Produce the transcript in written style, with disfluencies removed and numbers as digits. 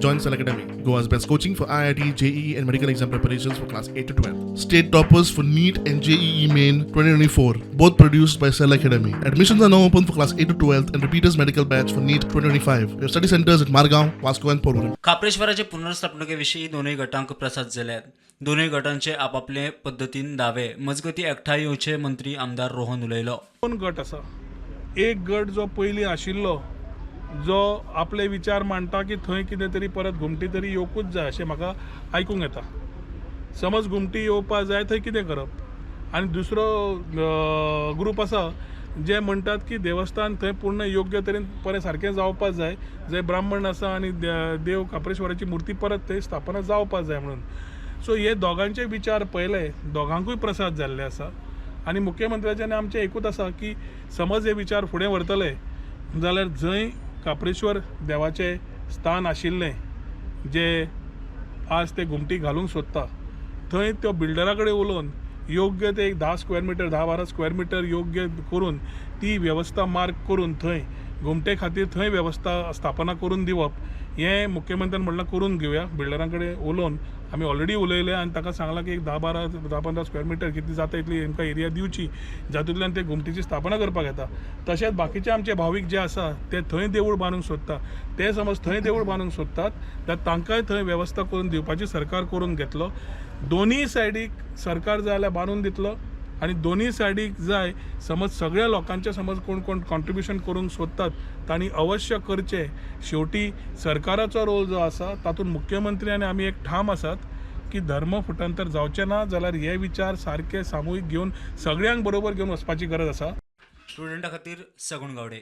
Join Cell Academy, Goa's best coaching for IIT, JEE and medical exam preparations for class 8 to 12. State toppers for NEET and JEE Main 2024, both produced by Cell Academy. Admissions are now open for class 8 to 12th and repeaters medical batch for NEET 2025. We have study centers at Margaon, Vasco and Porvorim. काप्रेश्वराचे पुनर्स्थापनेविषयी दोनूय गटांक प्रसाद जाल्यात. दोनूय गटांचे आपापले पद्धतीन दावे मजगती एकठांय येवचे मंत्री आमदार रोहन उलयलो. दोन गट आसा. एक गट जो पयलीं आशिल्लो जो आपले विचार मांडटा की थंय कितें तरी परत घुमटी तरी येवकूच जाय अशें म्हाका आयकूंक येता. समज घुमटी येवपाक जाय थंय कितें करप. आनी दुसरो ग्रूप आसा जे म्हणटात की देवस्थान थंय पूर्ण योग्य तरेन बरें सारकें जावपाक जाय. जंय ब्राह्मण आसा आनी देव काप्रेश्वराची मुर्ती परत थंय स्थापना जावपाक जाय म्हणून. सो हे दोगांचे विचार पयले दोगांकूय प्रसाद जाल्ले आसा. आनी मुख्यमंत्र्याचें आनी आमचें एकूच आसा की समज हे विचार फुडें व्हरतले जाल्यार जंय काप्रेश्वर देवाचें स्थान आशिल्लें जे आज ते घुमटी घालूंक सोदता थंय त्यो बिल्डरा कडेन उलोवन योग्य ते एक 10 स्क्वेअर मिटर 10-12 स्क्वेअर मिटर योग्य करून ती वेवस्था मार्क करून थंय घुमटे खातीर थंय वेवस्था स्थापना करून दिवप हें मुख्यमंत्र्यान म्हणलां करून घेवया. बिल्डरां कडेन उलोवन आमी ऑलरेडी उलयले आनी ताका सांगलां की एक 10-15 स्क्वेअर मिटर कितली जाता इतली आमकां एरिया दिवची जातूंतल्यान ते घुमटीची स्थापना करपाक येता. तशेंच बाकीचे आमचे भावीक जे आसा ते थंय देवूळ बांदूंक सोदता ते समज थंय देवूळ बांदूंक सोदतात जाल्यार तांकांय थंय वेवस्था करून दिवपाची सरकार करून घेतलो. दोनूय सायडीक सरकार जाय जाल्यार बांदून दितलो आनी दोनूय सायडीक जाय समज सगळ्या लोकांचे समज कोण कोण कॉन्ट्रिब्युशन करूंक सोदतात तांणी अवश्य करचें. शेवटी सरकाराचो रोल जो आसा तातूंत मुख्यमंत्री आनी आमी एक ठाम आसात की धर्म फुटांतर जावचें ना जाल्यार हे विचार सारके सामुहीक घेवन सगळ्यांक बरोबर घेवन वचपाची गरज आसा. स्टुडंटा खातीर सगूण गावडे.